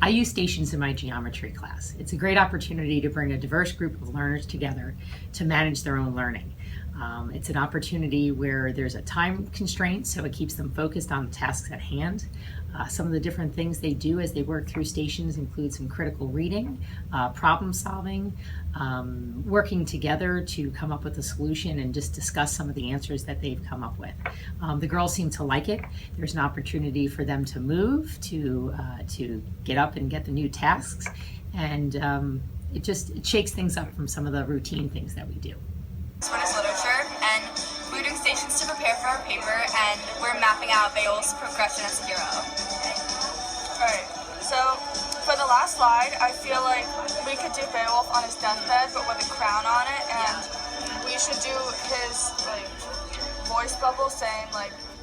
I use stations in my geometry class. It's a great opportunity to bring a diverse group of learners together to manage their own learning. It's an opportunity where there's a time constraint, so it keeps them focused on the tasks at hand. Some of the different things they do as they work through stations include some critical reading, problem solving, working together to come up with a solution and just discuss some of the answers that they've come up with. The girls seem to like it. There's an opportunity for them to move, to get up and get the new tasks, and it shakes things up from some of the routine things that we do. This one is literature, and we're doing stations to prepare for our paper, and we're mapping out Beowulf's progression as a hero. Alright, so for the last slide, I feel like we could do Beowulf on his deathbed, but with a crown on it, and we should do his voice bubble saying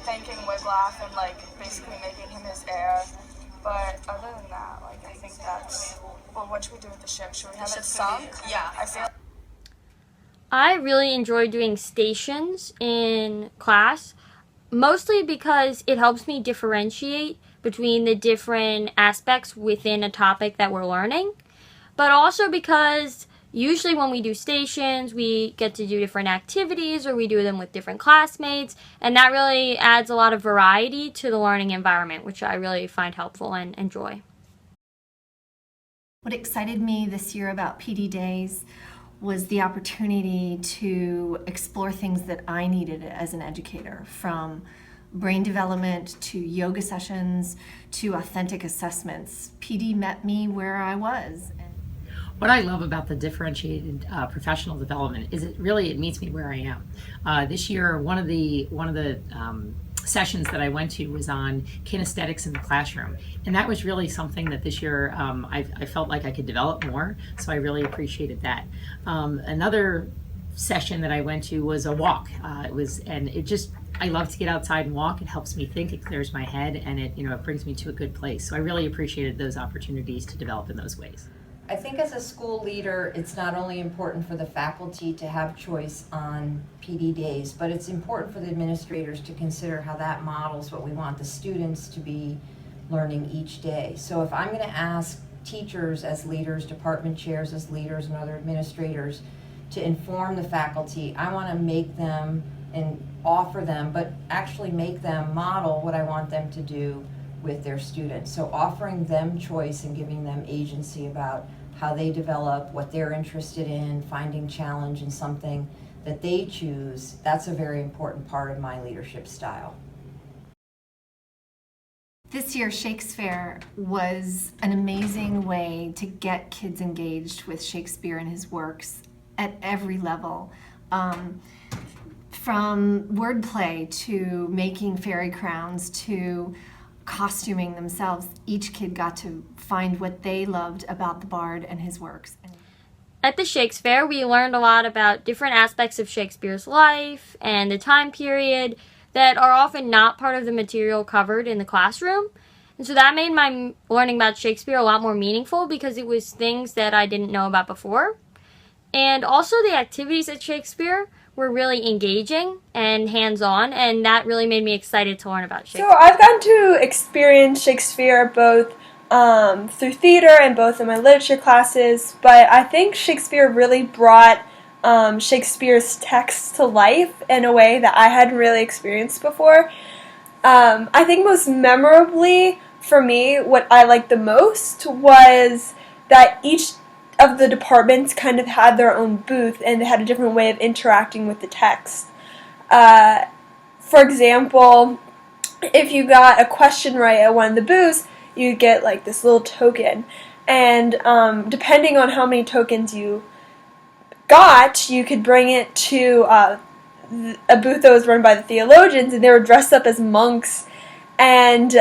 thanking Wiglaf and basically making him his heir. But other than that, I think that's what should we do with the ship? Should we have it sunk? Yeah, I feel. I really enjoy doing stations in class, mostly because it helps me differentiate between the different aspects within a topic that we're learning, but also because usually when we do stations, we get to do different activities or we do them with different classmates, and that really adds a lot of variety to the learning environment, which I really find helpful and enjoy. What excited me this year about PD Days was the opportunity to explore things that I needed as an educator, from brain development to yoga sessions to authentic assessments. PD met me where I was. What I love about the differentiated professional development is it meets me where I am. This year, one of the sessions that I went to was on kinesthetics in the classroom, and that was really something that this year I felt like I could develop more, so I really appreciated that. Another session that I went to was a walk. I love to get outside and walk. It helps me think, it clears my head, and it brings me to a good place. So I really appreciated those opportunities to develop in those ways. I think as a school leader, it's not only important for the faculty to have choice on PD days, but it's important for the administrators to consider how that models what we want the students to be learning each day. So if I'm going to ask teachers as leaders, department chairs as leaders, and other administrators to inform the faculty, I want to make them and offer them, but actually make them model what I want them to do with their students. So offering them choice and giving them agency about how they develop, what they're interested in, finding challenge in something that they choose, that's a very important part of my leadership style. This year, Shakespeare was an amazing way to get kids engaged with Shakespeare and his works at every level. From wordplay to making fairy crowns to costuming themselves, each kid got to find what they loved about the bard and his works. At the Shakespeare, we learned a lot about different aspects of Shakespeare's life and the time period that are often not part of the material covered in the classroom. And so that made my learning about Shakespeare a lot more meaningful because it was things that I didn't know about before. And also the activities at Shakespeare were really engaging and hands-on, and that really made me excited to learn about Shakespeare. So I've gotten to experience Shakespeare both through theater and both in my literature classes, but I think Shakespeare really brought Shakespeare's text to life in a way that I hadn't really experienced before. I think most memorably for me, what I liked the most was that each of the departments kind of had their own booth and they had a different way of interacting with the text. For example, if you got a question right at one of the booths, you get this little token, and depending on how many tokens you got, you could bring it to a booth that was run by the theologians, and they were dressed up as monks, and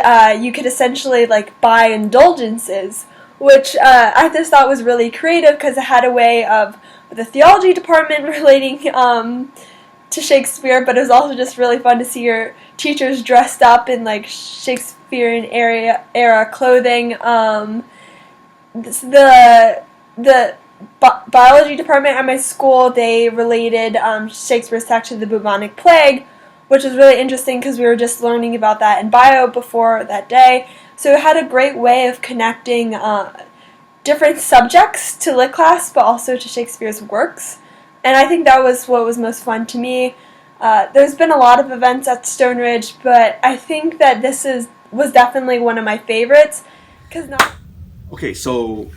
you could essentially buy indulgences, which I just thought was really creative because it had a way of the theology department relating to Shakespeare, but it was also just really fun to see your teachers dressed up in Shakespearean era clothing. The biology department at my school, they related Shakespeare's text to the bubonic plague, which was really interesting because we were just learning about that in bio before that day. So it had a great way of connecting different subjects to lit class, but also to Shakespeare's works. And I think that was what was most fun to me. There's been a lot of events at Stone Ridge, but I think that was definitely one of my favorites. Okay, so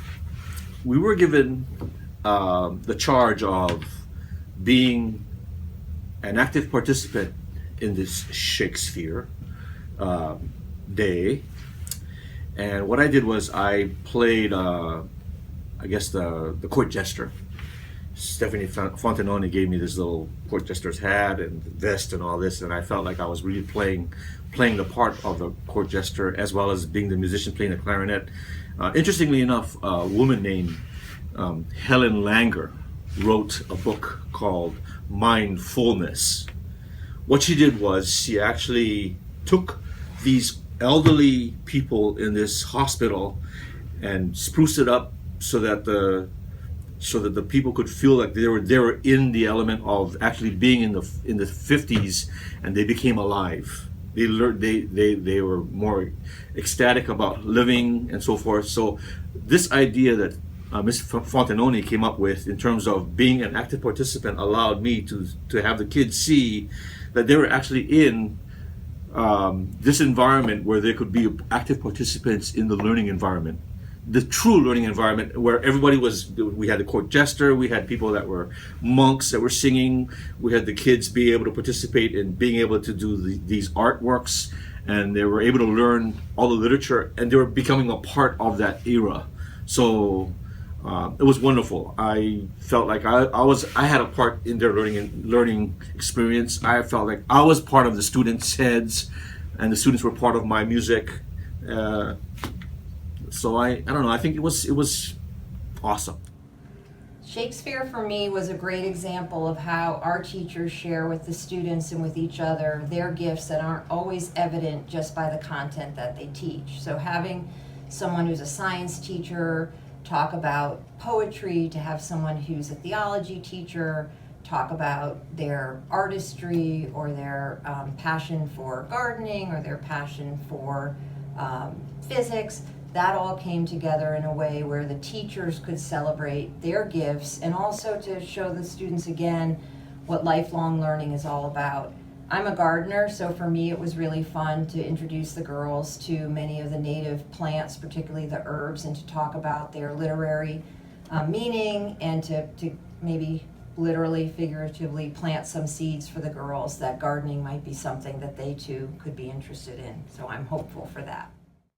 we were given the charge of being an active participant in this Shakespeare day. And what I did was I played, I guess, the court jester. Stephanie Fontanoni gave me this little court jester's hat and vest and all this, and I felt like I was really playing the part of the court jester, as well as being the musician playing the clarinet. Interestingly enough, a woman named Helen Langer wrote a book called Mindfulness. What she did was she actually took these elderly people in this hospital and spruced it up so that the people could feel like they were in the element of actually being in the 50s, and they became alive. They learned they were more ecstatic about living and so forth. So this idea that Ms. Fontanoni came up with in terms of being an active participant allowed me to have the kids see that they were actually in this environment where they could be active participants in the learning environment, the true learning environment, where we had the court jester, we had people that were monks that were singing, we had the kids be able to participate in being able to do these artworks, and they were able to learn all the literature, and they were becoming a part of that era. So it was wonderful. I felt like I had a part in their learning experience. I felt like I was part of the students' heads, and the students were part of my music. So I don't know. I think it was awesome. Shakespeare for me was a great example of how our teachers share with the students and with each other their gifts that aren't always evident just by the content that they teach. So having someone who's a science teacher talk about poetry, to have someone who's a theology teacher talk about their artistry or their passion for gardening or their passion for physics, that all came together in a way where the teachers could celebrate their gifts and also to show the students again what lifelong learning is all about. I'm a gardener, so for me it was really fun to introduce the girls to many of the native plants, particularly the herbs, and to talk about their literary meaning, and to maybe literally, figuratively plant some seeds for the girls that gardening might be something that they too could be interested in. So I'm hopeful for that.